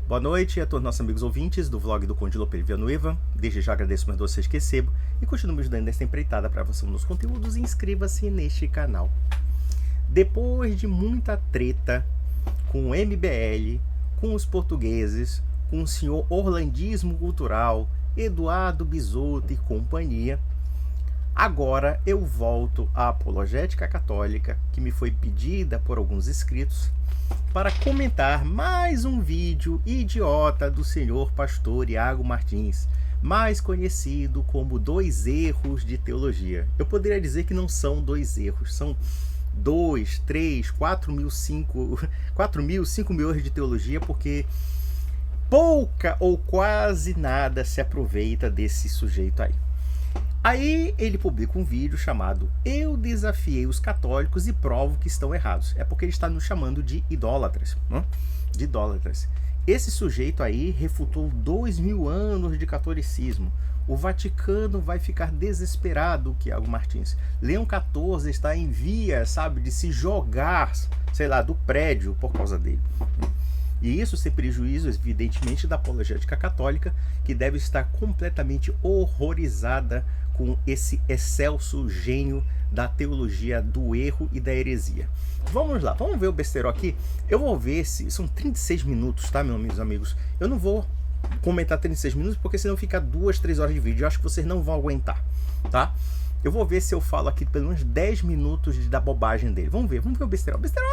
Boa noite a todos os nossos amigos ouvintes do vlog do Conde Lopeira Villanueva. Desde já agradeço mais vocês que recebo e continue me ajudando nessa empreitada para você nos conteúdos e inscreva-se neste canal. Depois de muita treta com o MBL, com os portugueses, com o senhor Orlandismo Cultural, Eduardo Bisotto e companhia, agora eu volto à apologética católica que me foi pedida por alguns inscritos para comentar mais um vídeo idiota do senhor pastor Iago Martins, mais conhecido como 2 erros de teologia. Eu poderia dizer que não são 2 erros, são 2, 3, 4 mil, 5 mil erros de teologia, porque pouca ou quase nada se aproveita desse sujeito aí. Aí ele publica um vídeo chamado Eu Desafiei os Católicos e Provo que Estão Errados. É porque ele está nos chamando de idólatras, né? De idólatras. Esse sujeito aí refutou 2000 anos de catolicismo. O Vaticano vai ficar desesperado, Iago Martins. Leão XIV está em via, sabe, de se jogar, sei lá, do prédio por causa dele. E isso sem prejuízo, evidentemente, da apologética católica, que deve estar completamente horrorizada com esse excelso gênio da teologia do erro e da heresia. Vamos lá, vamos ver o besteiro aqui. Eu vou ver se... São 36 minutos, tá, meus amigos? Eu não vou comentar 36 minutos, porque senão fica 2, 3 horas de vídeo. Eu acho que vocês não vão aguentar, tá? Eu vou ver se eu falo aqui pelo menos 10 minutos da bobagem dele. Vamos ver o besteirão. Besteirão!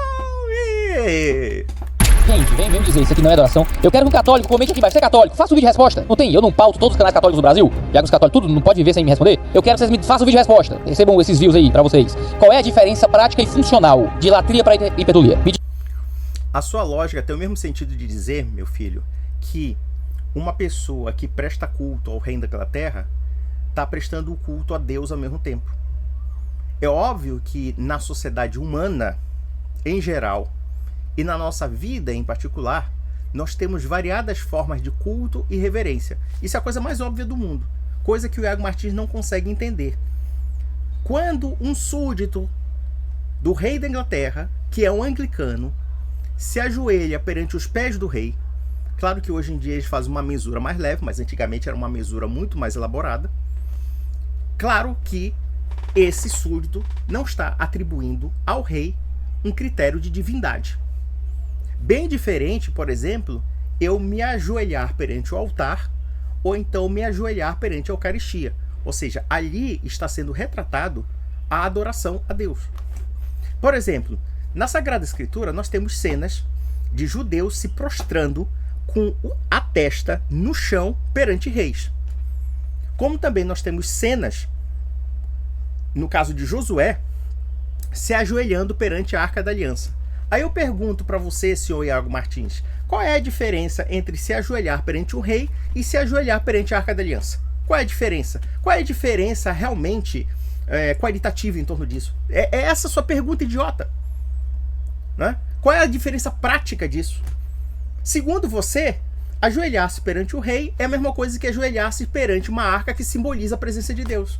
Gente, vem dizer, isso aqui não é adoração. Eu quero que um católico comente aqui, vai ser católico. Faça um vídeo de resposta. Não tem, eu não pauto todos os canais católicos do Brasil. Já que os católicos tudo não pode viver sem me responder. Eu quero que vocês me façam um vídeo de resposta. Recebam esses views aí pra vocês. Qual é a diferença prática e funcional de latria para hipertolia? A sua lógica tem o mesmo sentido de dizer, meu filho, que uma pessoa que presta culto ao rei da Inglaterra está prestando o culto a Deus ao mesmo tempo. É óbvio que na sociedade humana, em geral, e na nossa vida em particular, nós temos variadas formas de culto e reverência. Isso é a coisa mais óbvia do mundo, coisa que o Iago Martins não consegue entender. Quando um súdito do rei da Inglaterra, que é um anglicano, se ajoelha perante os pés do rei, claro que hoje em dia eles fazem uma mesura mais leve, mas antigamente era uma mesura muito mais elaborada, claro que esse súdito não está atribuindo ao rei um critério de divindade. Bem diferente, por exemplo, eu me ajoelhar perante o altar ou então me ajoelhar perante a Eucaristia. Ou seja, ali está sendo retratado a adoração a Deus. Por exemplo, na Sagrada Escritura nós temos cenas de judeus se prostrando com a testa no chão perante reis. Como também nós temos cenas, no caso de Josué, se ajoelhando perante a Arca da Aliança. Aí eu pergunto para você, senhor Iago Martins, qual é a diferença entre se ajoelhar perante um rei e se ajoelhar perante a Arca da Aliança? Qual é a diferença? Qual é a diferença realmente qualitativa em torno disso? É essa sua pergunta idiota, né? Qual é a diferença prática disso? Segundo você, ajoelhar-se perante o rei é a mesma coisa que ajoelhar-se perante uma arca que simboliza a presença de Deus.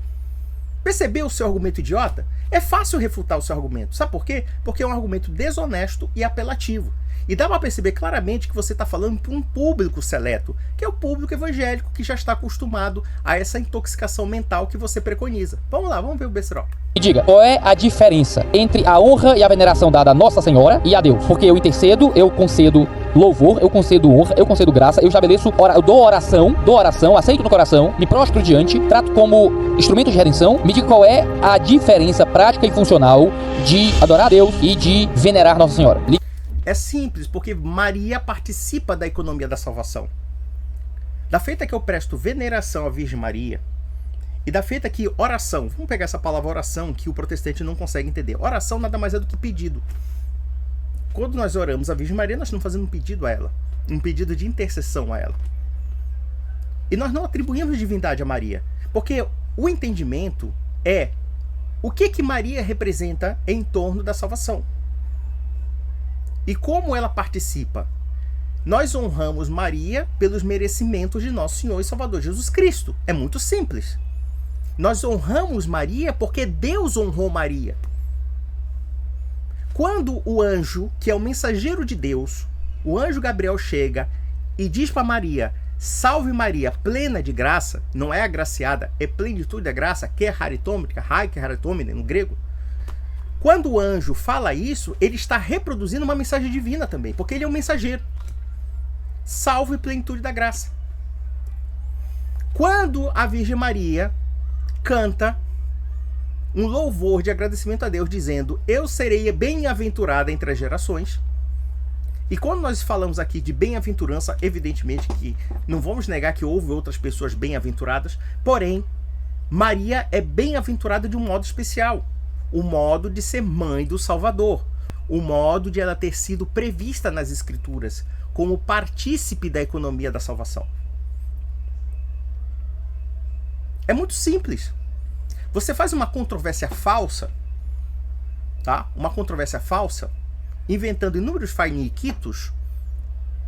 Percebeu o seu argumento idiota? É fácil refutar o seu argumento. Sabe por quê? Porque é um argumento desonesto e apelativo. E dá para perceber claramente que você está falando para um público seleto, que é o público evangélico que já está acostumado a essa intoxicação mental que você preconiza. Vamos lá, vamos ver o besterol. Me diga, qual é a diferença entre a honra e a veneração dada a Nossa Senhora e a Deus? Porque eu intercedo, eu concedo louvor, eu concedo honra, eu concedo graça, eu estabeleço, eu dou oração, aceito no coração, me prostro diante, trato como instrumento de redenção. Me diga qual é a diferença prática e funcional de adorar a Deus e de venerar Nossa Senhora. É simples, porque Maria participa da economia da salvação. Da feita que eu presto veneração à Virgem Maria, e da feita que oração, vamos pegar essa palavra oração que o protestante não consegue entender. Oração nada mais é do que pedido. Quando nós oramos a Virgem Maria, nós estamos fazendo um pedido a ela, um pedido de intercessão a ela. E nós não atribuímos divindade a Maria, porque o entendimento é o que Maria representa em torno da salvação. E como ela participa? Nós honramos Maria pelos merecimentos de nosso Senhor e Salvador Jesus Cristo. É muito simples. Nós honramos Maria porque Deus honrou Maria. Quando o anjo, que é o mensageiro de Deus, o anjo Gabriel chega e diz para Maria, salve Maria, plena de graça, não é agraciada, é plenitude da graça, que é haritomínica, que é haritomine no grego. Quando o anjo fala isso, ele está reproduzindo uma mensagem divina também, porque ele é um mensageiro. Salve plenitude da graça. Quando a Virgem Maria canta um louvor de agradecimento a Deus, dizendo, eu serei bem-aventurada entre as gerações. E quando nós falamos aqui de bem-aventurança, evidentemente que não vamos negar que houve outras pessoas bem-aventuradas, porém, Maria é bem-aventurada de um modo especial. O modo de ser mãe do Salvador. O modo de ela ter sido prevista nas Escrituras como partícipe da economia da salvação. É muito simples. Você faz uma controvérsia falsa, tá? Uma controvérsia falsa, inventando inúmeros fainiquitos,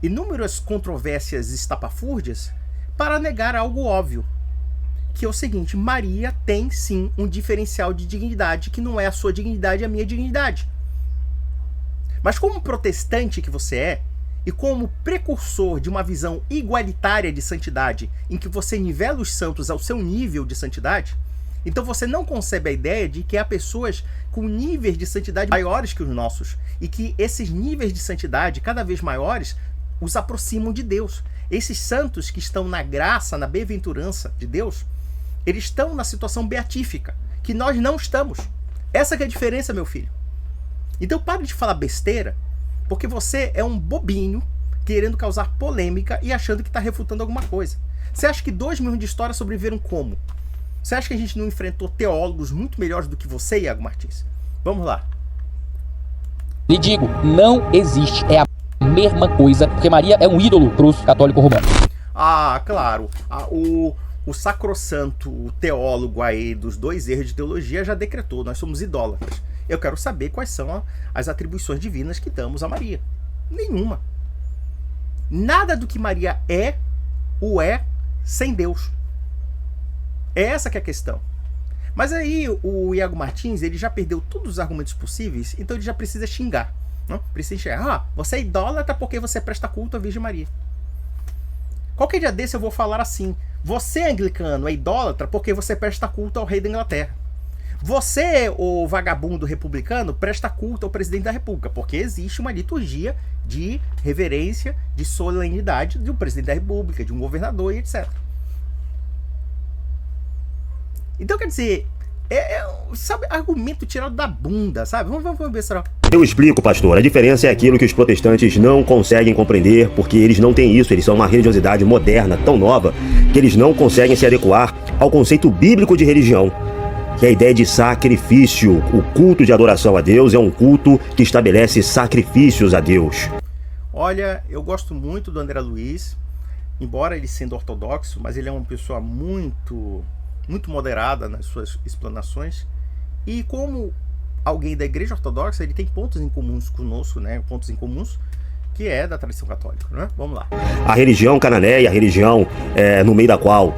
inúmeras controvérsias estapafúrdias, para negar algo óbvio, que é o seguinte: Maria tem sim um diferencial de dignidade, que não é a sua dignidade, é a minha dignidade. Mas como protestante que você é, e como precursor de uma visão igualitária de santidade, em que você nivela os santos ao seu nível de santidade, então você não concebe a ideia de que há pessoas com níveis de santidade maiores que os nossos, e que esses níveis de santidade cada vez maiores os aproximam de Deus. Esses santos que estão na graça, na bem-aventurança de Deus, eles estão na situação beatífica, que nós não estamos. Essa que é a diferença, meu filho. Então pare de falar besteira, porque você é um bobinho querendo causar polêmica e achando que está refutando alguma coisa. Você acha que 2000 anos de história sobreviveram como? Você acha que a gente não enfrentou teólogos muito melhores do que você, Iago Martins? Vamos lá. Lhe digo, não existe. É a mesma coisa, porque Maria é um ídolo para os católicos romanos. Ah, claro. O sacrossanto teólogo aí dos 2 erros de teologia já decretou, nós somos idólatras. Eu quero saber quais são as atribuições divinas que damos a Maria. Nenhuma. Nada do que Maria é, o é sem Deus. É essa que é a questão. Mas aí o Iago Martins, ele já perdeu todos os argumentos possíveis, então ele já precisa xingar. Não? Precisa xingar. Você é idólatra porque você presta culto à Virgem Maria. Qualquer dia desse eu vou falar assim: você, anglicano, é idólatra porque você presta culto ao rei da Inglaterra. Você, o vagabundo republicano, presta culto ao presidente da República, porque existe uma liturgia de reverência, de solenidade de um presidente da República, de um governador e etc. Então, quer dizer, sabe, argumento tirado da bunda, sabe? Vamos ver se... Eu explico, pastor. A diferença é aquilo que os protestantes não conseguem compreender, porque eles não têm isso. Eles são uma religiosidade moderna, tão nova, que eles não conseguem se adequar ao conceito bíblico de religião, que é a ideia de sacrifício. O culto de adoração a Deus é um culto que estabelece sacrifícios a Deus. Olha, eu gosto muito do André Luiz, embora ele sendo ortodoxo, mas ele é uma pessoa muito moderada nas suas explanações, e como alguém da Igreja Ortodoxa, ele tem pontos em comuns conosco, né? Pontos em comuns, que é da tradição católica, né? Vamos lá. A religião cananeia, a religião no meio da qual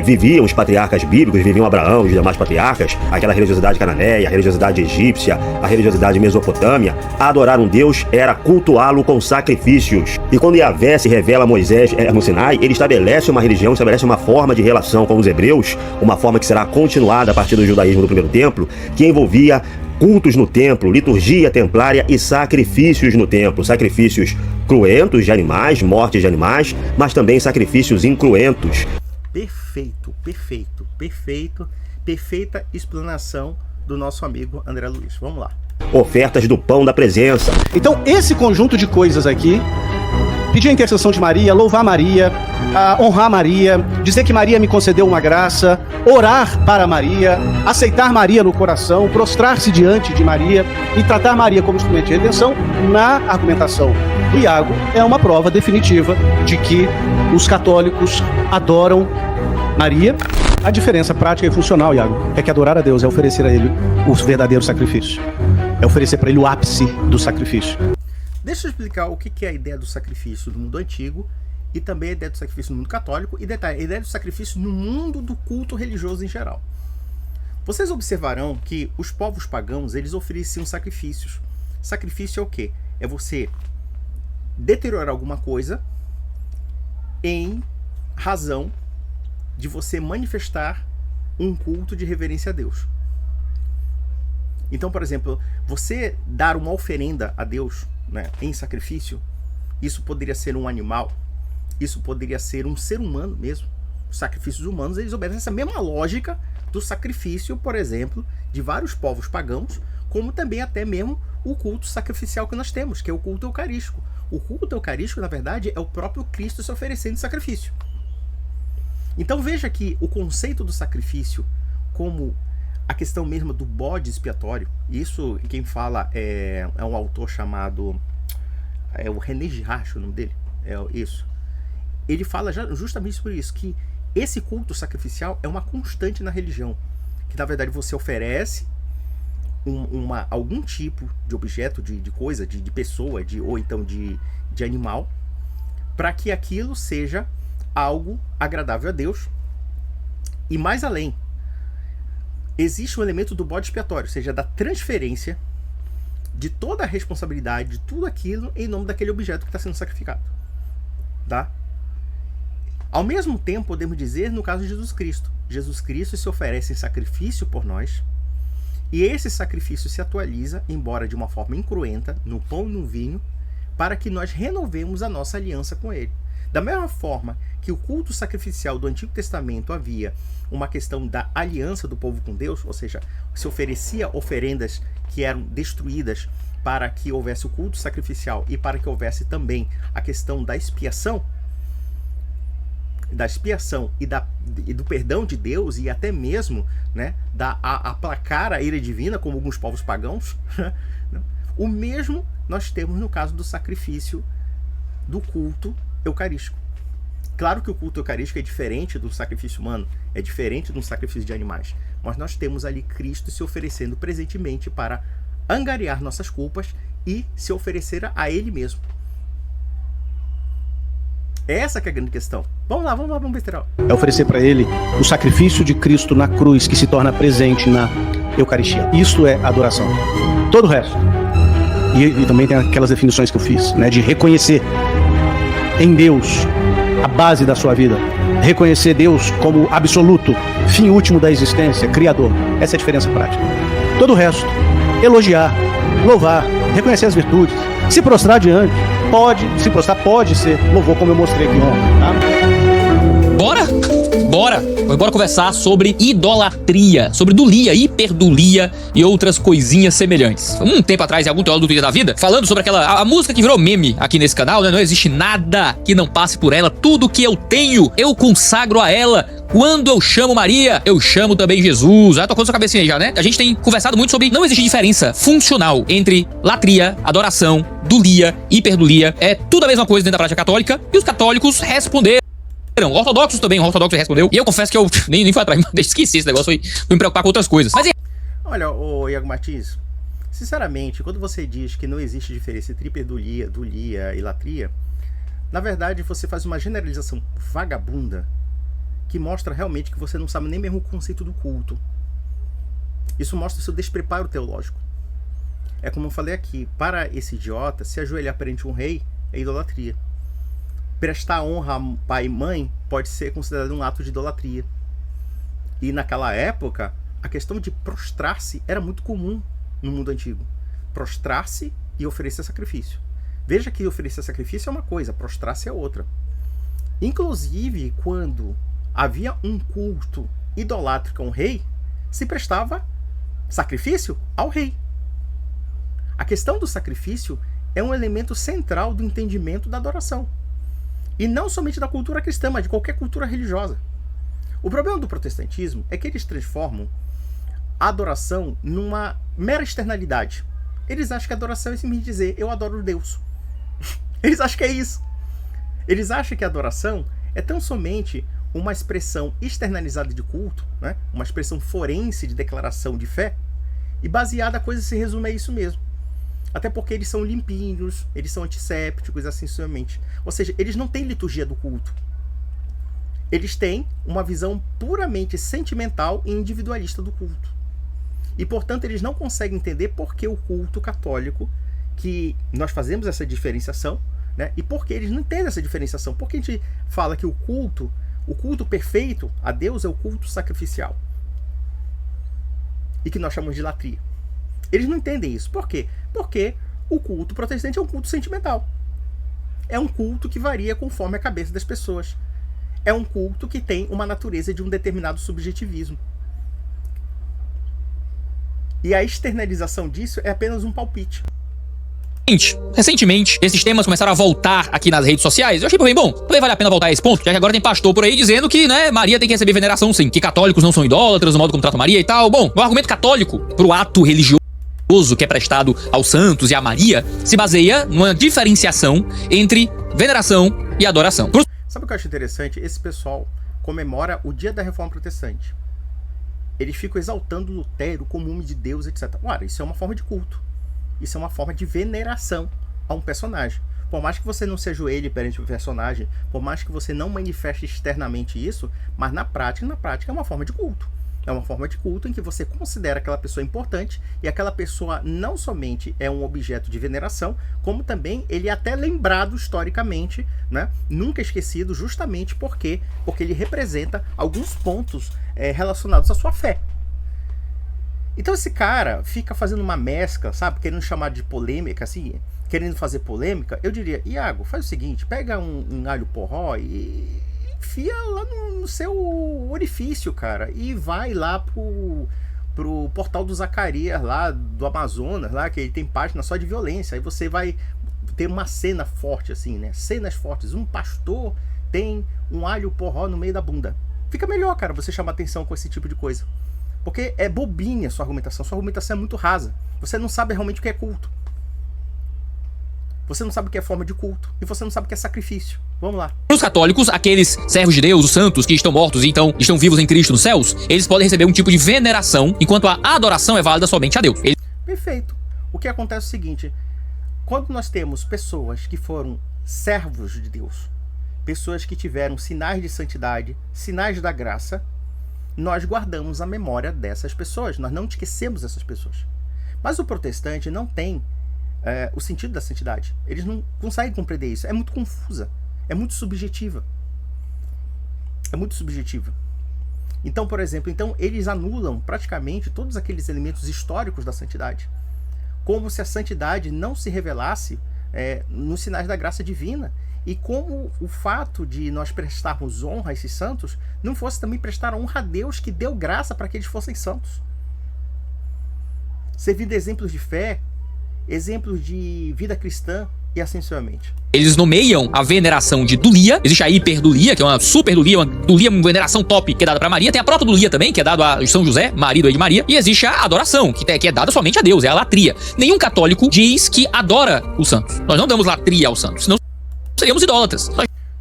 viviam os patriarcas bíblicos, viviam Abraão e os demais patriarcas, aquela religiosidade cananeia, a religiosidade egípcia, a religiosidade mesopotâmia, adorar um Deus era cultuá-lo com sacrifícios. E quando Yahvé se revela a Moisés no Sinai, ele estabelece uma religião, estabelece uma forma de relação com os hebreus, uma forma que será continuada a partir do judaísmo do primeiro templo, que envolvia cultos no templo, liturgia templária e sacrifícios no templo. Sacrifícios cruentos de animais, mortes de animais, mas também sacrifícios incruentos. Perfeita explanação do nosso amigo André Luiz. Vamos lá. Ofertas do pão da presença. Então, esse conjunto de coisas aqui, pedir a intercessão de Maria, louvar Maria, honrar Maria, dizer que Maria me concedeu uma graça, orar para Maria, aceitar Maria no coração, prostrar-se diante de Maria e tratar Maria como instrumento de redenção, na argumentação do Iago, é uma prova definitiva de que os católicos adoram Maria. A diferença prática e funcional, Iago, é que adorar a Deus é oferecer a Ele o verdadeiro sacrifício. É oferecer para Ele o ápice do sacrifício. Deixa eu explicar o que é a ideia do sacrifício no mundo antigo e também a ideia do sacrifício no mundo católico e, detalhe, a ideia do sacrifício no mundo do culto religioso em geral. Vocês observarão que os povos pagãos, eles ofereciam sacrifícios. Sacrifício é o quê? É você deteriorar alguma coisa em razão de você manifestar um culto de reverência a Deus. Então, por exemplo, você dar uma oferenda a Deus, né, em sacrifício, isso poderia ser um animal, isso poderia ser um ser humano mesmo. Os sacrifícios humanos, eles obedecem essa mesma lógica do sacrifício, por exemplo, de vários povos pagãos, como também até mesmo o culto sacrificial que nós temos, que é o culto eucarístico. O culto eucarístico, na verdade, é o próprio Cristo se oferecendo em sacrifício. Então veja que o conceito do sacrifício como a questão mesmo do bode expiatório, isso quem fala é um autor chamado o René Girard, o nome dele, isso. Ele fala justamente por isso, que esse culto sacrificial é uma constante na religião, que na verdade você oferece algum tipo de objeto, de coisa, de pessoa, ou então de animal, para que aquilo seja algo agradável a Deus. E mais além, existe um elemento do bode expiatório, ou seja, da transferência de toda a responsabilidade, de tudo aquilo, em nome daquele objeto que está sendo sacrificado. Tá? Ao mesmo tempo, podemos dizer, no caso de Jesus Cristo. Jesus Cristo se oferece em sacrifício por nós, e esse sacrifício se atualiza, embora de uma forma incruenta, no pão e no vinho, para que nós renovemos a nossa aliança com Ele. Da mesma forma que o culto sacrificial do Antigo Testamento havia uma questão da aliança do povo com Deus, ou seja, se oferecia oferendas que eram destruídas para que houvesse o culto sacrificial e para que houvesse também a questão da expiação e do perdão de Deus, e até mesmo, né, aplacar a ira divina, como alguns povos pagãos. O mesmo nós temos no caso do sacrifício do culto eucarístico. Claro que o culto eucarístico é diferente do sacrifício humano, é diferente do sacrifício de animais, mas nós temos ali Cristo se oferecendo presentemente para angariar nossas culpas e se oferecer a Ele mesmo. Essa que é a grande questão. Vamos ver. É oferecer para Ele o sacrifício de Cristo na cruz, que se torna presente na Eucaristia. Isso é adoração. Todo o resto. E também tem aquelas definições que eu fiz, né, de reconhecer em Deus a base da sua vida. Reconhecer Deus como absoluto, fim último da existência, Criador. Essa é a diferença prática. Todo o resto, elogiar, louvar, reconhecer as virtudes, se prostrar diante, pode ser louvor, como eu mostrei aqui ontem, tá? Bora conversar sobre idolatria, sobre dulia, hiperdulia e outras coisinhas semelhantes. Um tempo atrás, em algum teólogo do Twitter da vida, falando sobre a música que virou meme aqui nesse canal, né? Não existe nada que não passe por ela, tudo que eu tenho, eu consagro a ela. Quando eu chamo Maria, eu chamo também Jesus. Já tocou na sua cabecinha aí já, né? A gente tem conversado muito sobre não existe diferença funcional entre latria, adoração, dulia, hiperdulia. É tudo a mesma coisa dentro da prática católica, e os católicos responderam. Ortodoxos também, o ortodoxo respondeu. E eu confesso que eu nem fui atrás, esqueci esse negócio, fui me preocupar com outras coisas. Mas olha, ô Iago Martins, sinceramente, quando você diz que não existe diferença entre hiperdulia, dulia e latria, na verdade você faz uma generalização vagabunda que mostra realmente que você não sabe nem mesmo o conceito do culto. Isso mostra o seu despreparo teológico. É como eu falei aqui, para esse idiota, se ajoelhar perante um rei é idolatria. Prestar honra a pai e mãe pode ser considerado um ato de idolatria. E naquela época, a questão de prostrar-se era muito comum no mundo antigo. Prostrar-se e oferecer sacrifício. Veja que oferecer sacrifício é uma coisa, prostrar-se é outra. Inclusive, quando havia um culto idolátrico a um rei, se prestava sacrifício ao rei. A questão do sacrifício é um elemento central do entendimento da adoração. E não somente da cultura cristã, mas de qualquer cultura religiosa. O problema do protestantismo é que eles transformam a adoração numa mera externalidade. Eles acham que a adoração é simplesmente dizer, eu adoro Deus. Eles acham que é isso. Eles acham que a adoração é tão somente uma expressão externalizada de culto, né? Uma expressão forense de declaração de fé, e baseada a coisa se resume a isso mesmo. Até porque eles são limpinhos, eles são antissépticos, assim sucessivamente. Ou seja, eles não têm liturgia do culto. Eles têm uma visão puramente sentimental e individualista do culto. E, portanto, eles não conseguem entender por que o culto católico, que nós fazemos essa diferenciação, né? E por que eles não entendem essa diferenciação? Porque a gente fala que o culto perfeito a Deus é o culto sacrificial. E que nós chamamos de latria. Eles não entendem isso. Por quê? Porque o culto protestante é um culto sentimental. É um culto que varia conforme a cabeça das pessoas. É um culto que tem uma natureza de um determinado subjetivismo. E a externalização disso é apenas um palpite. Recentemente, esses temas começaram a voltar aqui nas redes sociais. Eu achei bem bom. Falei, vale a pena voltar a esse ponto, já que agora tem pastor por aí dizendo que, né, Maria tem que receber veneração sim, que católicos não são idólatras, no modo como tratam Maria e tal. Bom, o argumento católico pro ato religioso que é prestado aos santos e a Maria se baseia numa diferenciação entre veneração e adoração. Sabe o que eu acho interessante? Esse pessoal comemora o dia da Reforma Protestante. Eles ficam exaltando Lutero como homem de Deus, etc. Ora, isso é uma forma de culto. Isso é uma forma de veneração a um personagem. Por mais que você não se ajoelhe perante o personagem, por mais que você não manifeste externamente isso, mas na prática é uma forma de culto. É uma forma de culto em que você considera aquela pessoa importante e aquela pessoa não somente é um objeto de veneração, como também ele é até lembrado historicamente, né? Nunca esquecido, justamente porque ele representa alguns pontos relacionados à sua fé. Então esse cara fica fazendo uma mescla, sabe? Querendo chamar de polêmica, assim, querendo fazer polêmica. Eu diria, Iago, faz o seguinte, pega um alho porró e enfia lá no seu orifício, cara, e vai lá pro portal do Zacarias lá do Amazonas, lá que ele tem página só de violência. Aí você vai ter uma cena forte, assim, né? Cenas fortes. Um pastor tem um alho porró no meio da bunda. Fica melhor, cara, você chamar atenção com esse tipo de coisa. Porque é bobinha a sua argumentação é muito rasa. Você não sabe realmente o que é culto. Você não sabe o que é forma de culto. E você não sabe o que é sacrifício. Vamos lá. Os católicos, aqueles servos de Deus, os santos que estão mortos e então estão vivos em Cristo nos céus, eles podem receber um tipo de veneração, enquanto a adoração é válida somente a Deus. Perfeito. O que acontece é o seguinte. Quando nós temos pessoas que foram servos de Deus, pessoas que tiveram sinais de santidade, sinais da graça, nós guardamos a memória dessas pessoas. Nós não esquecemos essas pessoas. Mas o protestante não tem o sentido da santidade. Eles não conseguem compreender isso. É muito confusa. É muito subjetiva. É muito subjetiva. Então, por exemplo, eles anulam praticamente todos aqueles elementos históricos da santidade. Como se a santidade não se revelasse nos sinais da graça divina. E como o fato de nós prestarmos honra a esses santos não fosse também prestar honra a Deus que deu graça para que eles fossem santos. Servindo exemplos de fé, exemplos de vida cristã e assim sucessivamente. Eles nomeiam a veneração de dulia. Existe a hiperdulia, que é uma super dulia, uma dulia, uma veneração top, que é dada para Maria. Tem a protodulia também, que é dado a São José, marido aí de Maria. E existe a adoração, que é dada somente a Deus, é a latria. Nenhum católico diz que adora os santos. Nós não damos latria aos santos, senão seríamos idólatras.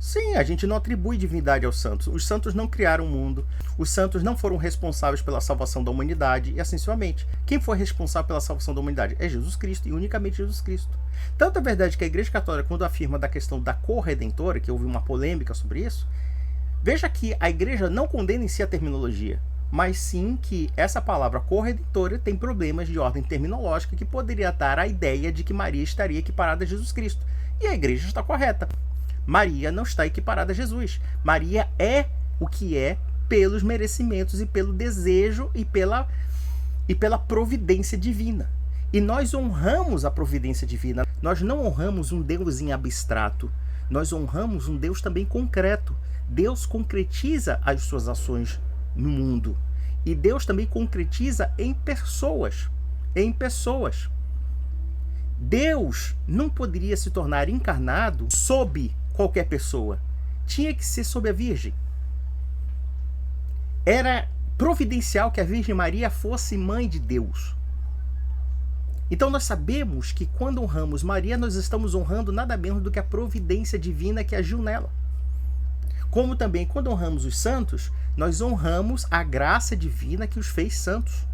Sim, a gente não atribui divindade aos santos. Os santos não criaram o mundo. Os santos não foram responsáveis pela salvação da humanidade e assim sucessivamente. Quem foi responsável pela salvação da humanidade? É Jesus Cristo e unicamente Jesus Cristo. Tanto é verdade que a Igreja Católica, quando afirma da questão da corredentora, que houve uma polêmica sobre isso, veja que a Igreja não condena em si a terminologia, mas sim que essa palavra corredentora tem problemas de ordem terminológica que poderia dar a ideia de que Maria estaria equiparada a Jesus Cristo. E a Igreja está correta. Maria não está equiparada a Jesus. Maria é o que é pelos merecimentos e pelo desejo e pela providência divina. E nós honramos a providência divina. Nós não honramos um Deus em abstrato. Nós honramos um Deus também concreto. Deus concretiza as suas ações no mundo. E Deus também concretiza em pessoas. Em pessoas. Deus não poderia se tornar encarnado sob qualquer pessoa. Tinha que ser sob a Virgem. Era providencial que a Virgem Maria fosse mãe de Deus. Então nós sabemos que quando honramos Maria, nós estamos honrando nada menos do que a providência divina que agiu nela. Como também quando honramos os santos, nós honramos a graça divina que os fez santos.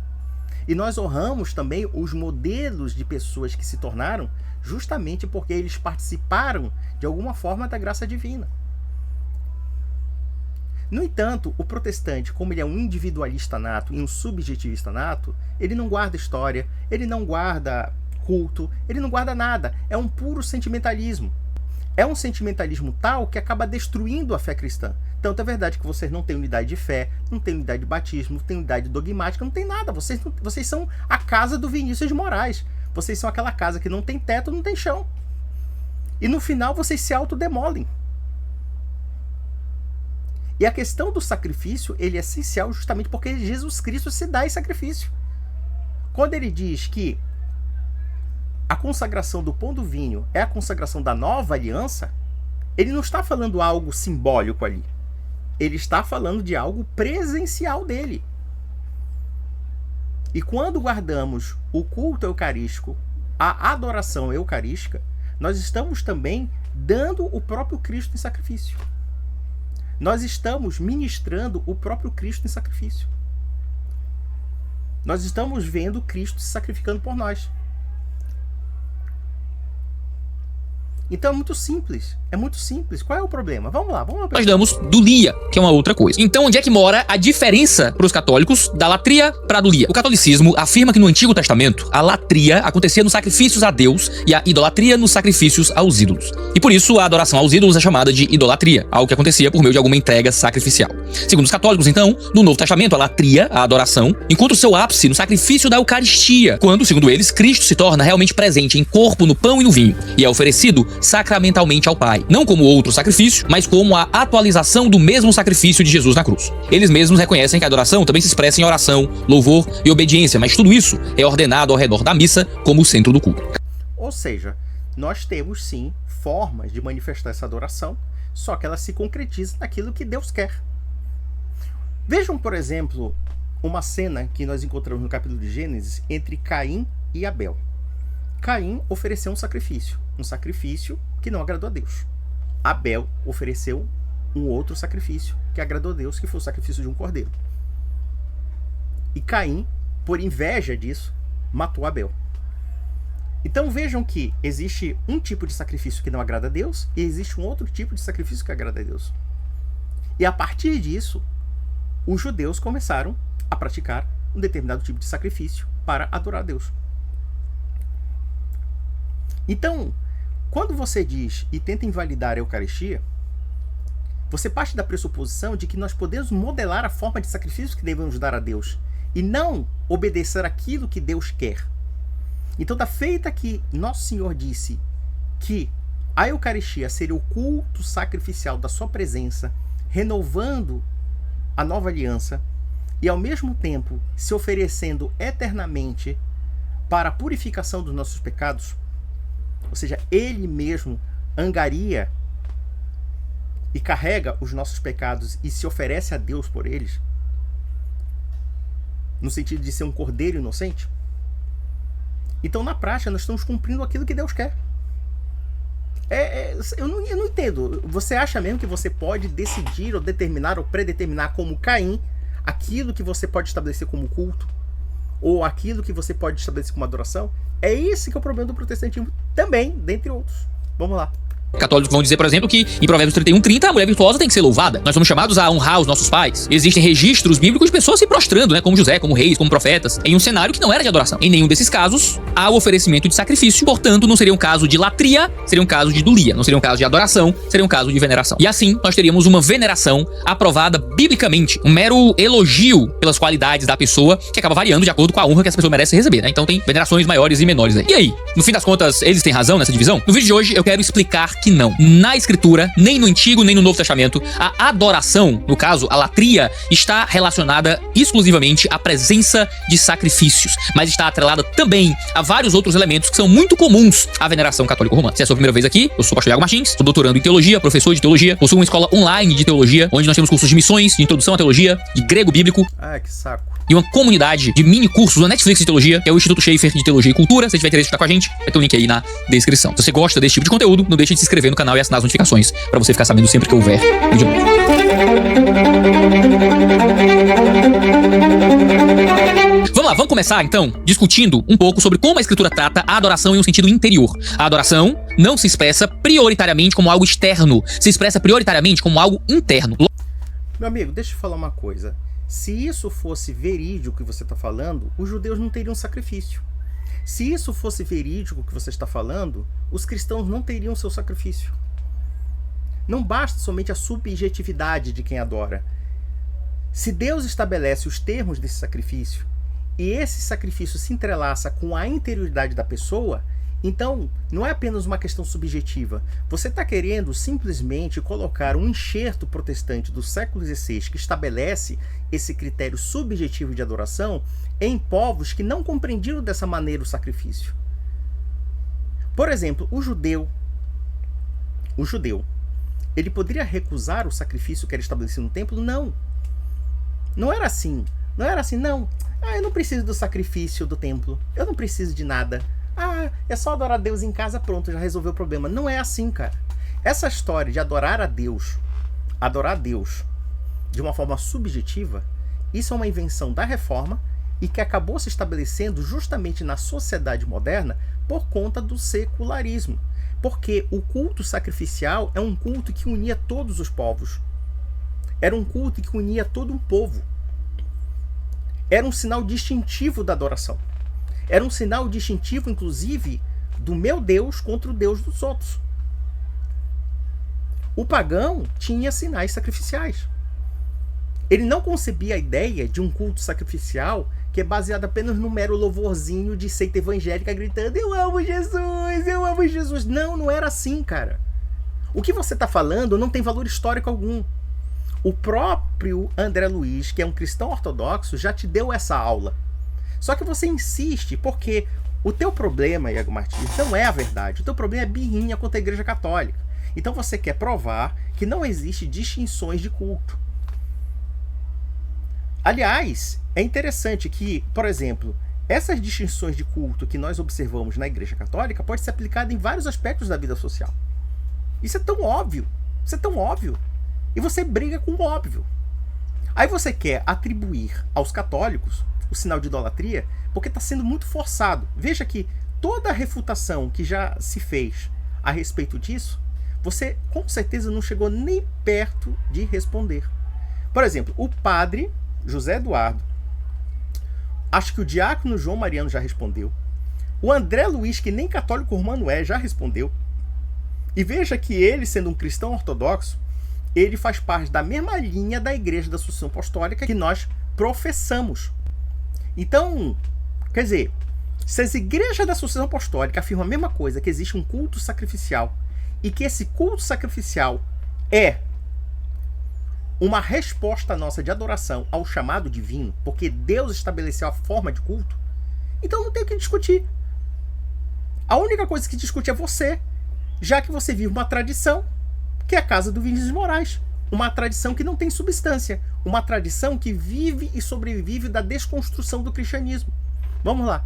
E nós honramos também os modelos de pessoas que se tornaram justamente porque eles participaram de alguma forma da graça divina. No entanto, o protestante, como ele é um individualista nato e um subjetivista nato, ele não guarda história, ele não guarda culto, ele não guarda nada. É um puro sentimentalismo. É um sentimentalismo tal que acaba destruindo a fé cristã. Tanto é verdade que vocês não têm unidade de fé, não têm unidade de batismo, não têm unidade dogmática, não tem nada. Vocês são a casa do Vinícius de Moraes. Vocês são aquela casa que não tem teto, não tem chão. E no final vocês se autodemolem. E a questão do sacrifício, ele é essencial justamente porque Jesus Cristo se dá em sacrifício. Quando ele diz que a consagração do pão do vinho é a consagração da nova aliança, ele não está falando algo simbólico ali. Ele está falando de algo presencial dele. E quando guardamos o culto eucarístico, a adoração eucarística, nós estamos também dando o próprio Cristo em sacrifício. Nós estamos ministrando o próprio Cristo em sacrifício. Nós estamos vendo Cristo se sacrificando por nós. Então é muito simples. É muito simples. Qual é o problema? Vamos lá, vamos lá. Nós damos dulia, que é uma outra coisa. Então, onde é que mora a diferença para os católicos da latria para a dulia? O catolicismo afirma que no Antigo Testamento a latria acontecia nos sacrifícios a Deus e a idolatria nos sacrifícios aos ídolos. E por isso a adoração aos ídolos é chamada de idolatria, algo que acontecia por meio de alguma entrega sacrificial. Segundo os católicos, então, no Novo Testamento, a latria, a adoração, encontra o seu ápice no sacrifício da Eucaristia, quando, segundo eles, Cristo se torna realmente presente em corpo, no pão e no vinho, e é oferecido sacramentalmente ao Pai, não como outro sacrifício, mas como a atualização do mesmo sacrifício de Jesus na cruz. Eles mesmos reconhecem que a adoração também se expressa em oração, louvor e obediência, mas tudo isso é ordenado ao redor da missa como o centro do culto. Ou seja, nós temos sim formas de manifestar essa adoração, só que ela se concretiza naquilo que Deus quer. Vejam, por exemplo, uma cena que nós encontramos no capítulo de Gênesis entre Caim e Abel. Caim ofereceu um sacrifício que não agradou a Deus. Abel ofereceu um outro sacrifício que agradou a Deus, que foi o sacrifício de um cordeiro. E Caim, por inveja disso, matou Abel. Então vejam que existe um tipo de sacrifício que não agrada a Deus e existe um outro tipo de sacrifício que agrada a Deus. E a partir disso, os judeus começaram a praticar um determinado tipo de sacrifício para adorar a Deus. Então, quando você diz e tenta invalidar a Eucaristia, você parte da pressuposição de que nós podemos modelar a forma de sacrifício que devemos dar a Deus e não obedecer aquilo que Deus quer. Então, da feita que Nosso Senhor disse que a Eucaristia seria o culto sacrificial da sua presença, renovando a nova aliança e ao mesmo tempo se oferecendo eternamente para a purificação dos nossos pecados, ou seja, ele mesmo angaria e carrega os nossos pecados e se oferece a Deus por eles, no sentido de ser um cordeiro inocente. Então, na prática, nós estamos cumprindo aquilo que Deus quer. Eu não entendo. Você acha mesmo que você pode decidir ou determinar ou predeterminar como Caim aquilo que você pode estabelecer como culto? Ou aquilo que você pode estabelecer como adoração? É esse que é o problema do protestantismo também, dentre outros. Vamos lá. Católicos vão dizer, por exemplo, que em Provérbios 31:30 a mulher virtuosa tem que ser louvada. Nós somos chamados a honrar os nossos pais. Existem registros bíblicos de pessoas se prostrando, como José, como reis, como profetas, em um cenário que não era de adoração. Em nenhum desses casos há o oferecimento de sacrifício, portanto não seria um caso de latria, seria um caso de dulia. Não seria um caso de adoração, seria um caso de veneração. E assim nós teríamos uma veneração aprovada biblicamente, um mero elogio pelas qualidades da pessoa, que acaba variando de acordo com a honra que essa pessoa merece receber, Então tem venerações maiores e menores aí. E aí, no fim das contas, eles têm razão nessa divisão? No vídeo de hoje eu quero explicar que não. Na Escritura, nem no Antigo nem no Novo Testamento, a adoração, no caso a latria, está relacionada exclusivamente à presença de sacrifícios, mas está atrelada também a vários outros elementos que são muito comuns à veneração católico-romana. Se é a sua primeira vez aqui, eu sou o pastor Iago Martins, sou doutorando em teologia, professor de teologia, possuo uma escola online de teologia, onde nós temos cursos de missões, de introdução à teologia, de grego bíblico. Que saco. E uma comunidade de mini cursos na Netflix de teologia, que é o Instituto Schaefer de Teologia e Cultura. Se você tiver interesse em estar com a gente, vai ter um link aí na descrição. Se você gosta desse tipo de conteúdo, não deixe de se inscrever no canal e assinar as notificações para você ficar sabendo sempre que houver vídeo novo. Vamos lá, vamos começar então discutindo um pouco sobre como a Escritura trata a adoração em um sentido interior. A adoração não se expressa prioritariamente como algo externo, se expressa prioritariamente como algo interno. Meu amigo, deixa eu falar uma coisa. Se isso fosse verídico o que você está falando, os judeus não teriam sacrifício. Se isso fosse verídico o que você está falando, os cristãos não teriam seu sacrifício. Não basta somente a subjetividade de quem adora. Se Deus estabelece os termos desse sacrifício, e esse sacrifício se entrelaça com a interioridade da pessoa, então não é apenas uma questão subjetiva. Você está querendo simplesmente colocar um enxerto protestante do século XVI que estabelece esse critério subjetivo de adoração em povos que não compreendiam dessa maneira o sacrifício. Por exemplo, o judeu, ele poderia recusar o sacrifício que era estabelecido no templo? Não. Não era assim. Não. Eu não preciso do sacrifício do templo. Eu não preciso de nada. É só adorar a Deus em casa, pronto, já resolveu o problema. Não é assim, cara. Essa história de adorar a Deus de uma forma subjetiva, isso é uma invenção da Reforma e que acabou se estabelecendo justamente na sociedade moderna por conta do secularismo. Porque o culto sacrificial é um culto que unia todos os povos. Era um culto que unia todo um povo. Era um sinal distintivo da adoração. Era um sinal distintivo, inclusive, do meu Deus contra o Deus dos outros. O pagão tinha sinais sacrificiais. Ele não concebia a ideia de um culto sacrificial que é baseado apenas no mero louvorzinho de seita evangélica gritando eu amo Jesus, eu amo Jesus. Não era assim, cara. O que você está falando não tem valor histórico algum. O próprio André Luiz, que é um cristão ortodoxo, já te deu essa aula. Só que você insiste porque o teu problema, Iago Martins, não é a verdade. O teu problema é birrinha contra a Igreja Católica. Então você quer provar que não existe distinções de culto. Aliás, é interessante que, por exemplo, essas distinções de culto que nós observamos na Igreja Católica pode ser aplicada em vários aspectos da vida social. Isso é tão óbvio. E você briga com o óbvio. Aí você quer atribuir aos católicos o sinal de idolatria porque está sendo muito forçado. Veja que toda a refutação que já se fez a respeito disso, você com certeza não chegou nem perto de responder. Por exemplo, o padre José Eduardo, acho que o diácono João Mariano já respondeu, o André Luiz, que nem católico romano é, já respondeu. E veja que ele, sendo um cristão ortodoxo, ele faz parte da mesma linha da Igreja da Sucessão Apostólica que nós professamos. Então, quer dizer, se as igrejas da Sucessão Apostólica afirmam a mesma coisa, que existe um culto sacrificial, e que esse culto sacrificial é uma resposta nossa de adoração ao chamado divino, porque Deus estabeleceu a forma de culto, então não tem o que discutir. A única coisa que discute é você, já que você vive uma tradição que é a casa do Vinícius de Moraes. Uma tradição que não tem substância. Uma tradição que vive e sobrevive da desconstrução do cristianismo. Vamos lá.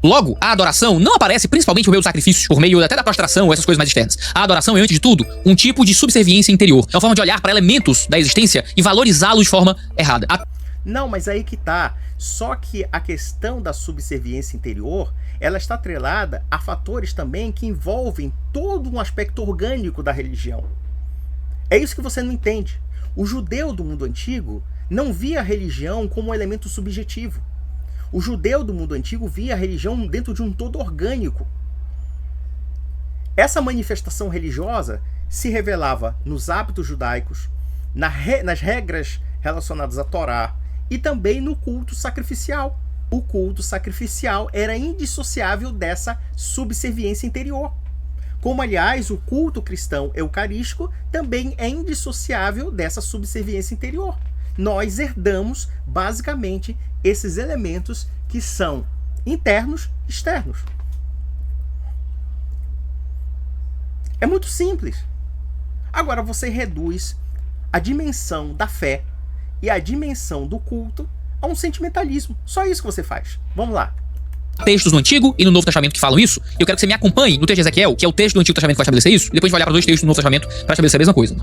Logo, a adoração não aparece principalmente por meio do sacrifício, por meio até da prostração ou essas coisas mais externas. A adoração é, antes de tudo, um tipo de subserviência interior. É uma forma de olhar para elementos da existência e valorizá-los de forma errada. Não, mas aí que tá. Só que a questão da subserviência interior, ela está atrelada a fatores também que envolvem todo um aspecto orgânico da religião. É isso que você não entende. O judeu do mundo antigo não via a religião como um elemento subjetivo. O judeu do mundo antigo via a religião dentro de um todo orgânico. Essa manifestação religiosa se revelava nos hábitos judaicos, nas regras relacionadas à Torá e também no culto sacrificial. O culto sacrificial era indissociável dessa subserviência interior. Como, aliás, o culto cristão eucarístico também é indissociável dessa subserviência interior. Nós herdamos, basicamente, esses elementos que são internos e externos. É muito simples. Agora você reduz a dimensão da fé e a dimensão do culto a um sentimentalismo. Só isso que você faz. Vamos lá. Textos no Antigo e no Novo Testamento que falam isso. Eu quero que você me acompanhe no texto de Ezequiel, que é o texto do Antigo Testamento que vai estabelecer isso. E depois a gente vai olhar para dois textos do Novo Testamento para estabelecer a mesma coisa.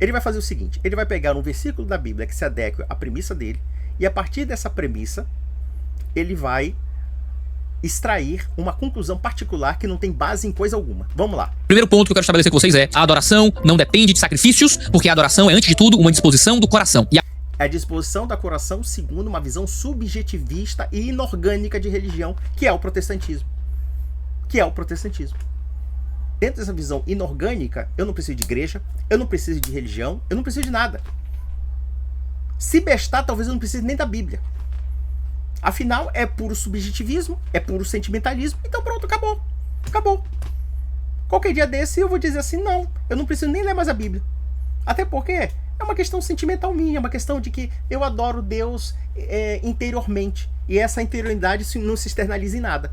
Ele vai fazer o seguinte: ele vai pegar um versículo da Bíblia que se adequa à premissa dele, e a partir dessa premissa, ele vai extrair uma conclusão particular que não tem base em coisa alguma. Vamos lá. Primeiro ponto que eu quero estabelecer com vocês é: a adoração não depende de sacrifícios, porque a adoração é, antes de tudo, uma disposição do coração. É a disposição do coração segundo uma visão subjetivista e inorgânica de religião, que é o protestantismo. dentro dessa visão inorgânica, eu não preciso de igreja, eu não preciso de religião, eu não preciso de nada. Se bestar, talvez eu não precise nem da Bíblia. Afinal, é puro subjetivismo, é puro sentimentalismo, então pronto, acabou. Acabou. Qualquer dia desse eu vou dizer assim, não, eu não preciso nem ler mais a Bíblia. Até porque é uma questão sentimental minha, é uma questão de que eu adoro Deus interiormente. E essa interioridade não se externaliza em nada.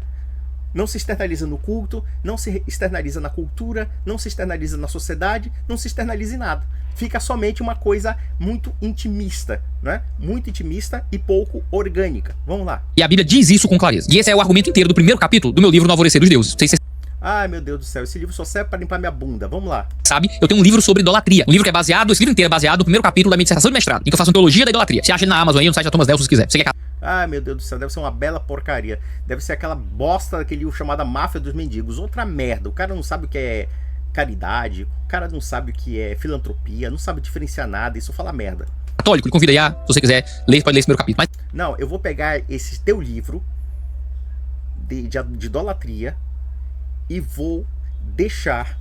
Não se externaliza no culto, não se externaliza na cultura, não se externaliza na sociedade, não se externaliza em nada. Fica somente uma coisa muito intimista, né? Muito intimista e pouco orgânica. Vamos lá. E a Bíblia diz isso com clareza. E esse é o argumento inteiro do primeiro capítulo do meu livro No Alvorecer dos Deuses. Não sei se você Ai, meu Deus do céu, esse livro só serve para limpar minha bunda. Vamos lá. sabe, eu tenho um livro sobre idolatria. Um livro que é baseado, esse livro inteiro é baseado no primeiro capítulo da minha dissertação de mestrado, em que eu faço uma teologia da idolatria. Você acha ele na Amazon aí, no site da Thomas Nelson, se quiser. Você quer... Ai, meu Deus do céu, deve ser uma bela porcaria. Deve ser aquela bosta daquele livro chamado A Máfia dos Mendigos. Outra merda. O cara não sabe o que é caridade, o cara não sabe o que é filantropia, não sabe diferenciar nada, isso fala merda. Católico, ele convida aí a, se você quiser ler, pode ler esse primeiro capítulo. Mas... Não, eu vou pegar esse teu livro de idolatria e vou deixar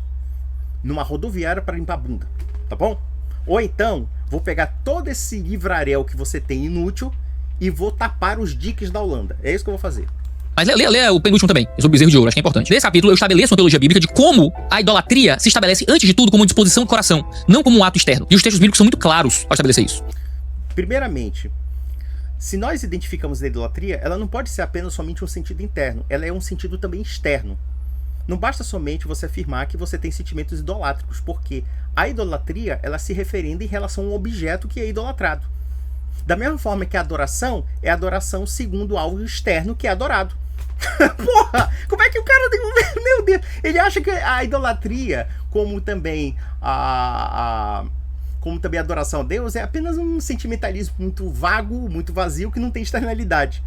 numa rodoviária para limpar a bunda, tá bom? Ou então, vou pegar todo esse livraréu que você tem inútil e vou tapar os diques da Holanda. É isso que eu vou fazer. Mas lê o penúltimo também, sobre o bezerro de ouro, acho que é importante. Nesse capítulo eu estabeleço uma teologia bíblica de como a idolatria se estabelece, antes de tudo, como uma disposição do coração, não como um ato externo. E os textos bíblicos são muito claros ao estabelecer isso. Primeiramente, se nós identificamos a idolatria, ela não pode ser apenas somente um sentido interno, ela é um sentido também externo. Não basta somente você afirmar que você tem sentimentos idolátricos, porque a idolatria, ela se referenda em relação a um objeto que é idolatrado. Da mesma forma que a adoração é adoração segundo algo externo que é adorado. Porra, como é que o cara tem... Meu Deus, ele acha que a idolatria, como também a adoração a Deus, é apenas um sentimentalismo muito vago, muito vazio, que não tem externalidade.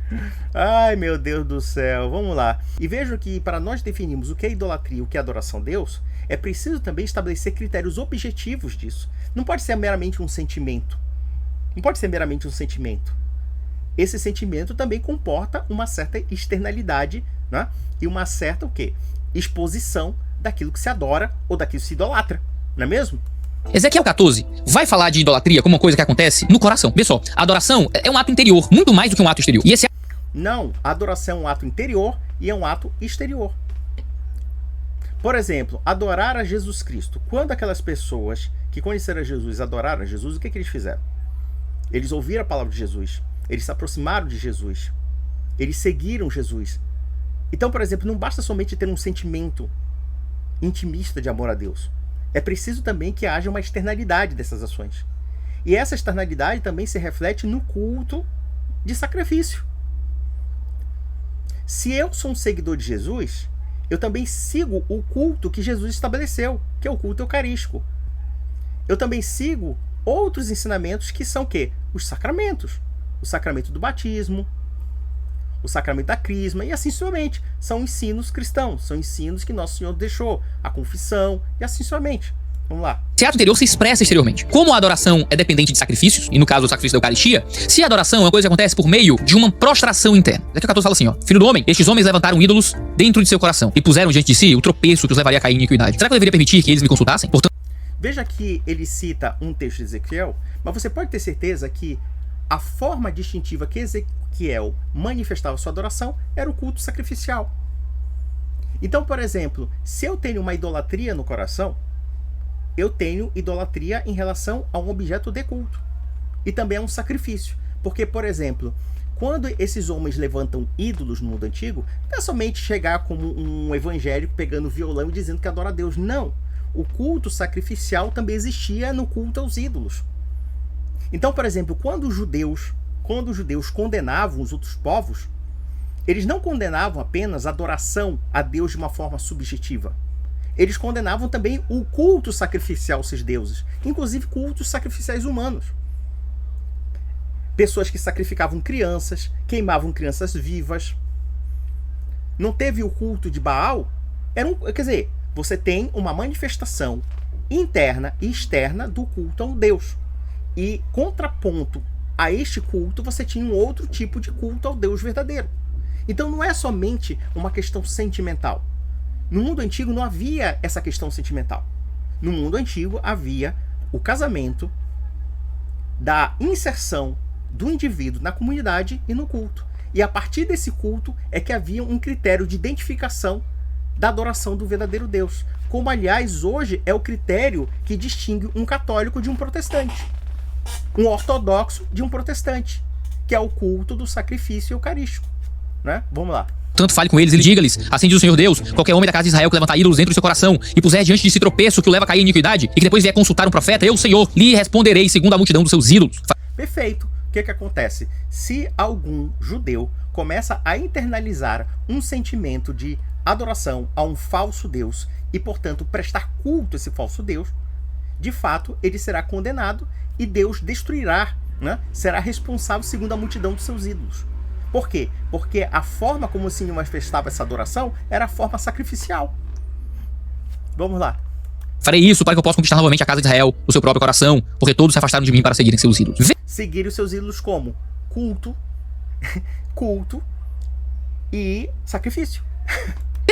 Ai, meu Deus do céu, vamos lá. E vejo que para nós definirmos o que é idolatria e o que é adoração a Deus, é preciso também estabelecer critérios objetivos disso. Não pode ser meramente um sentimento. Não pode ser meramente um sentimento. Esse sentimento também comporta uma certa externalidade, né? E uma certa, o quê? Exposição daquilo que se adora ou daquilo que se idolatra, não é mesmo? Ezequiel 14 vai falar de idolatria como uma coisa que acontece no coração. Pessoal, a adoração é um ato interior, muito mais do que um ato exterior. E esse... Não, a adoração é um ato interior e é um ato exterior. Por exemplo, adorar a Jesus Cristo. Quando aquelas pessoas que conheceram Jesus adoraram a Jesus, o que eles fizeram? Eles ouviram a palavra de Jesus. Eles se aproximaram de Jesus. Eles seguiram Jesus. Então, por exemplo, não basta somente ter um sentimento intimista de amor a Deus. É preciso também que haja uma externalidade dessas ações. E essa externalidade também se reflete no culto de sacrifício. Se eu sou um seguidor de Jesus, eu também sigo o culto que Jesus estabeleceu, que é o culto eucarístico. Eu também sigo outros ensinamentos que são o quê? Os sacramentos. O sacramento do batismo, o sacramento da crisma e assim sucessivamente. São ensinos cristãos, são ensinos que Nosso Senhor deixou, a confissão e assim sucessivamente. Vamos lá. Esse ato interior se expressa exteriormente. Como a adoração é dependente de sacrifícios, e no caso o sacrifício da Eucaristia, se a adoração é uma coisa que acontece por meio de uma prostração interna. Daqui o 14 fala assim, ó: Filho do homem, estes homens levantaram ídolos dentro de seu coração e puseram diante de si o tropeço que os levaria a cair em iniquidade. Será que eu deveria permitir que eles me consultassem? Portanto... Veja que ele cita um texto de Ezequiel, mas você pode ter certeza que a forma distintiva que Ezequiel manifestava sua adoração era o culto sacrificial. Então, por exemplo, se eu tenho uma idolatria no coração, eu tenho idolatria em relação a um objeto de culto. E também a um sacrifício. Porque, por exemplo, quando esses homens levantam ídolos no mundo antigo, não é somente chegar como um evangélico pegando violão e dizendo que adora a Deus. Não. O culto sacrificial também existia no culto aos ídolos. Então, por exemplo, quando os judeus condenavam os outros povos, eles não condenavam apenas a adoração a Deus de uma forma subjetiva. Eles condenavam também o culto sacrificial aos seus deuses, inclusive cultos sacrificiais humanos. Pessoas que sacrificavam crianças, queimavam crianças vivas. Não teve o culto de Baal? Quer dizer, você tem uma manifestação interna e externa do culto a um Deus. E contraponto a este culto, você tinha um outro tipo de culto ao Deus verdadeiro. Então não é somente uma questão sentimental. No mundo antigo não havia essa questão sentimental. No mundo antigo havia o casamento, da inserção do indivíduo na comunidade e no culto. E a partir desse culto é que havia um critério de identificação da adoração do verdadeiro Deus. Como, aliás, hoje é o critério que distingue um católico de um protestante. Um ortodoxo de um protestante, que é o culto do sacrifício eucarístico, né? Vamos lá. Tanto fale com eles e diga-lhes, assim diz o Senhor Deus, qualquer homem da casa de Israel que levantar ídolos dentro do seu coração e puser diante de si tropeço que o leva a cair em iniquidade e que depois vier consultar um profeta, eu, Senhor, lhe responderei segundo a multidão dos seus ídolos. Perfeito. O que acontece? Se algum judeu começa a internalizar um sentimento de adoração a um falso Deus e, portanto, prestar culto a esse falso Deus, de fato, ele será condenado e Deus destruirá, né? Será responsável segundo a multidão dos seus ídolos. Por quê? Porque a forma como o Senhor manifestava essa adoração era a forma sacrificial. Vamos lá. Farei isso para que eu possa conquistar novamente a casa de Israel, o seu próprio coração, porque todos se afastaram de mim para seguirem seus ídolos. Seguir os seus ídolos como? Culto, culto e sacrifício.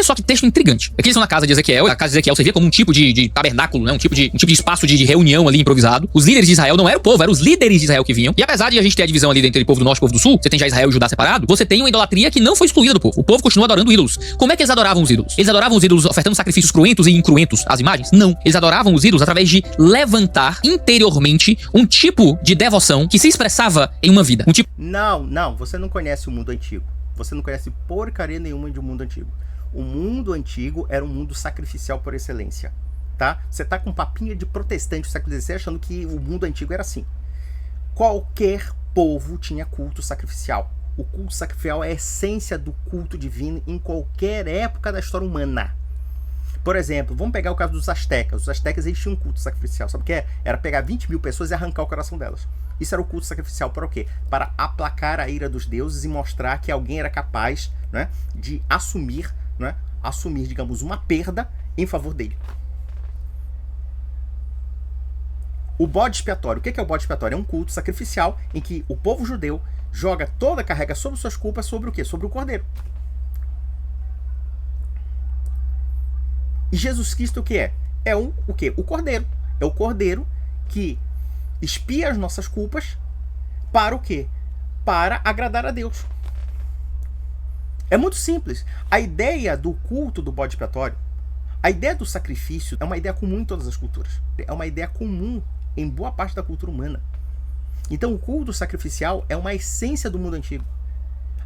Só que texto intrigante. Aqui eles estão na casa de Ezequiel. A casa de Ezequiel servia como um tipo de tabernáculo, né? um tipo de espaço de reunião ali improvisado. Os líderes de Israel não eram o povo, eram os líderes de Israel que vinham. E apesar de a gente ter a divisão ali entre o povo do norte e o povo do sul, você tem já Israel e Judá separado, você tem uma idolatria que não foi excluída do povo. O povo continua adorando ídolos. Como é que eles adoravam os ídolos? Eles adoravam os ídolos ofertando sacrifícios cruentos e incruentos às imagens? Não. Eles adoravam os ídolos através de levantar interiormente um tipo de devoção que se expressava em uma vida. Não, você não conhece o mundo antigo. Você não conhece porcaria nenhuma de um mundo antigo. O mundo antigo era um mundo sacrificial por excelência, tá? Você tá com papinha de protestante do século XVI achando que o mundo antigo era assim. Qualquer povo tinha culto sacrificial. O culto sacrificial é a essência do culto divino em qualquer época da história humana. Por exemplo, vamos pegar o caso dos astecas. Os astecas, eles tinham um culto sacrificial. Sabe o que é? Era pegar 20 mil pessoas e arrancar o coração delas. Isso era o culto sacrificial para o quê? Para aplacar a ira dos deuses e mostrar que alguém era capaz, né, de assumir, digamos, uma perda em favor dele. O bode expiatório. O que é o bode expiatório? É um culto sacrificial em que o povo judeu joga toda a carrega sobre suas culpas sobre o quê? Sobre o cordeiro. E Jesus Cristo o que é? É o quê? O cordeiro. É o cordeiro que expia as nossas culpas para o quê? Para agradar a Deus. É muito simples. A ideia do culto do bode expiatório, a ideia do sacrifício é uma ideia comum em todas as culturas. É uma ideia comum em boa parte da cultura humana. Então o culto sacrificial é uma essência do mundo antigo.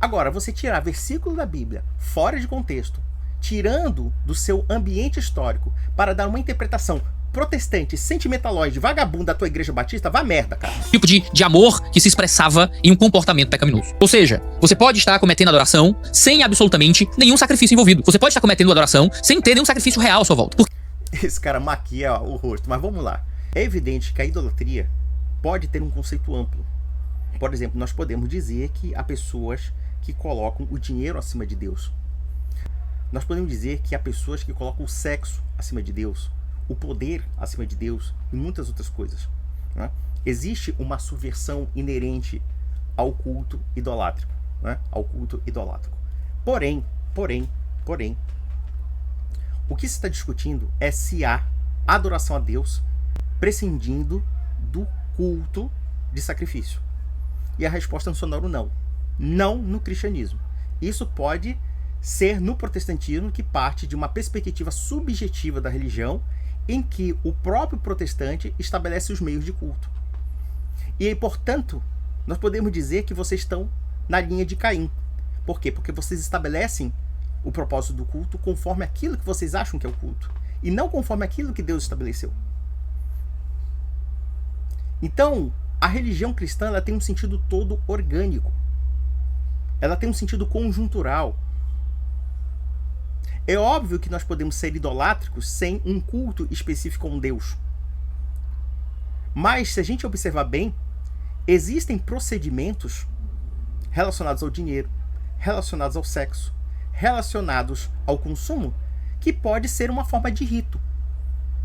Agora, você tirar versículo da Bíblia fora de contexto, tirando do seu ambiente histórico para dar uma interpretação protestante, sentimentaloide, vagabundo da tua igreja batista, vá merda, cara. Tipo de amor que se expressava em um comportamento pecaminoso. Ou seja, você pode estar cometendo adoração sem absolutamente nenhum sacrifício envolvido. Você pode estar cometendo adoração sem ter nenhum sacrifício real à sua volta. Esse cara maquia o rosto, mas vamos lá. É evidente que a idolatria pode ter um conceito amplo. Por exemplo, nós podemos dizer que há pessoas que colocam o dinheiro acima de Deus. Nós podemos dizer que há pessoas que colocam o sexo acima de Deus, o poder acima de Deus e muitas outras coisas, né? Existe uma subversão inerente ao culto idolátrico, né? Ao culto idolátrico. Porém, o que se está discutindo é se há adoração a Deus prescindindo do culto de sacrifício. E a resposta é um sonoro não. Não no cristianismo. Isso pode ser no protestantismo, que parte de uma perspectiva subjetiva da religião, em que o próprio protestante estabelece os meios de culto. E aí, portanto, nós podemos dizer que vocês estão na linha de Caim. Por quê? Porque vocês estabelecem o propósito do culto conforme aquilo que vocês acham que é o culto, e não conforme aquilo que Deus estabeleceu. Então, a religião cristã, ela tem um sentido todo orgânico. Ela tem um sentido conjuntural. É óbvio que nós podemos ser idolátricos sem um culto específico a um Deus. Mas, se a gente observar bem, existem procedimentos relacionados ao dinheiro, relacionados ao sexo, relacionados ao consumo, que pode ser uma forma de rito.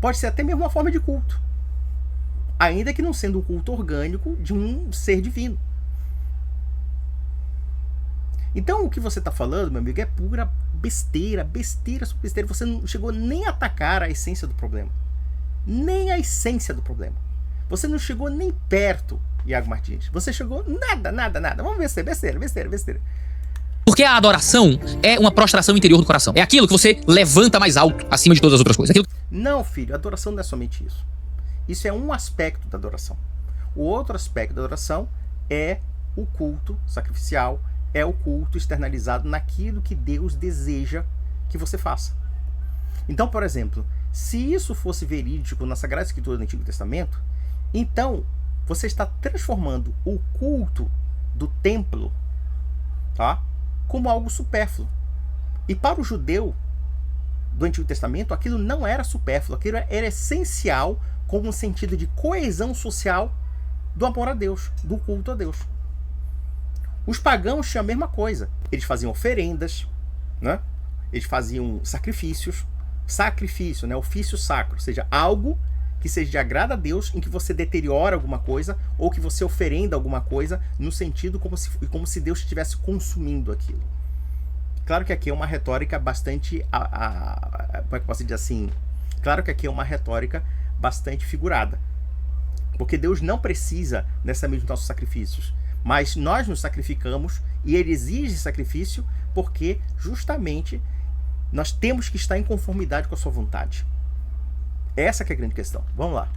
Pode ser até mesmo uma forma de culto. Ainda que não sendo um culto orgânico de um ser divino. Então o que você está falando, meu amigo, é pura besteira, besteira sobre besteira. Você não chegou nem a atacar a essência do problema. Nem a essência do problema. Você não chegou nem perto, Iago Martins. Você chegou nada. Vamos ver se é besteira. Porque a adoração é uma prostração interior do coração. É aquilo que você levanta mais alto, acima de todas as outras coisas. Não, filho, a adoração não é somente isso. Isso é um aspecto da adoração. O outro aspecto da adoração é o culto sacrificial, é o culto externalizado naquilo que Deus deseja que você faça. Então, por exemplo, se isso fosse verídico na Sagrada Escritura do Antigo Testamento, então você está transformando o culto do templo, tá, como algo supérfluo. E para o judeu do Antigo Testamento, aquilo não era supérfluo, aquilo era essencial como um sentido de coesão social do amor a Deus, do culto a Deus. Os pagãos tinham a mesma coisa. Eles faziam oferendas, né? Eles faziam sacrifício, né? Ofício sacro, ou seja, algo que seja de agrado a Deus, em que você deteriora alguma coisa ou que você oferenda alguma coisa no sentido como se Deus estivesse consumindo aquilo. Claro que aqui é uma retórica bastante... como é que eu posso dizer assim? Claro que aqui é uma retórica bastante figurada. Porque Deus não precisa necessariamente dos nossos sacrifícios. Mas nós nos sacrificamos e Ele exige sacrifício porque justamente nós temos que estar em conformidade com a sua vontade. Essa que é a grande questão. Vamos lá.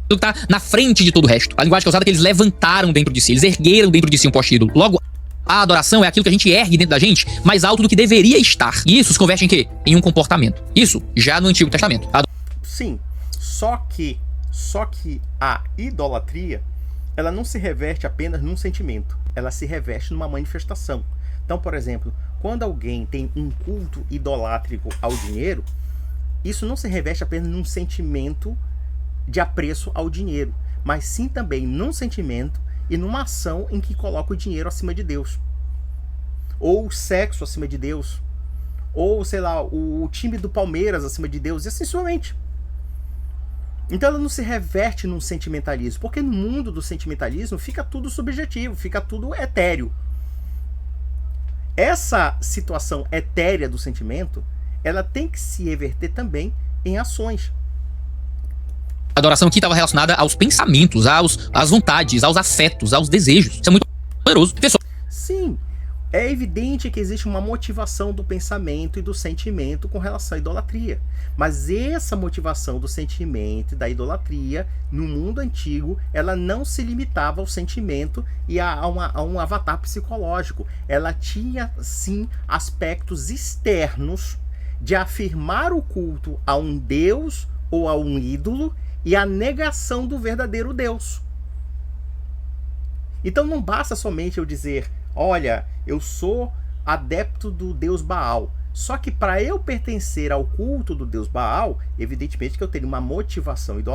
Que está na frente de todo o resto. A linguagem que é usada é que eles levantaram dentro de si, eles ergueram dentro de si um poste ídolo. Logo, a adoração é aquilo que a gente ergue dentro da gente mais alto do que deveria estar. E isso se converte em quê? Em um comportamento. Isso já no Antigo Testamento. Sim, só que a idolatria, ela não se reverte apenas num sentimento, ela se reveste numa manifestação. Então, por exemplo, quando alguém tem um culto idolátrico ao dinheiro, isso não se reveste apenas num sentimento de apreço ao dinheiro, mas sim também num sentimento e numa ação em que coloca o dinheiro acima de Deus. Ou o sexo acima de Deus. Ou, sei lá, o time do Palmeiras acima de Deus, e assim sucessivamente. Então ela não se reverte num sentimentalismo, porque no mundo do sentimentalismo fica tudo subjetivo, fica tudo etéreo. Essa situação etérea do sentimento, ela tem que se reverter também em ações. A adoração aqui estava relacionada aos pensamentos, às vontades, aos afetos, aos desejos. Isso é muito poderoso. Sim, é evidente que existe uma motivação do pensamento e do sentimento com relação à idolatria. Mas essa motivação do sentimento e da idolatria, no mundo antigo, ela não se limitava ao sentimento e a um avatar psicológico. Ela tinha, sim, aspectos externos de afirmar o culto a um Deus ou a um ídolo e a negação do verdadeiro Deus. Então não basta somente eu dizer, olha, eu sou adepto do Deus Baal. Só que para eu pertencer ao culto do Deus Baal, evidentemente que eu teria uma motivação idolatra.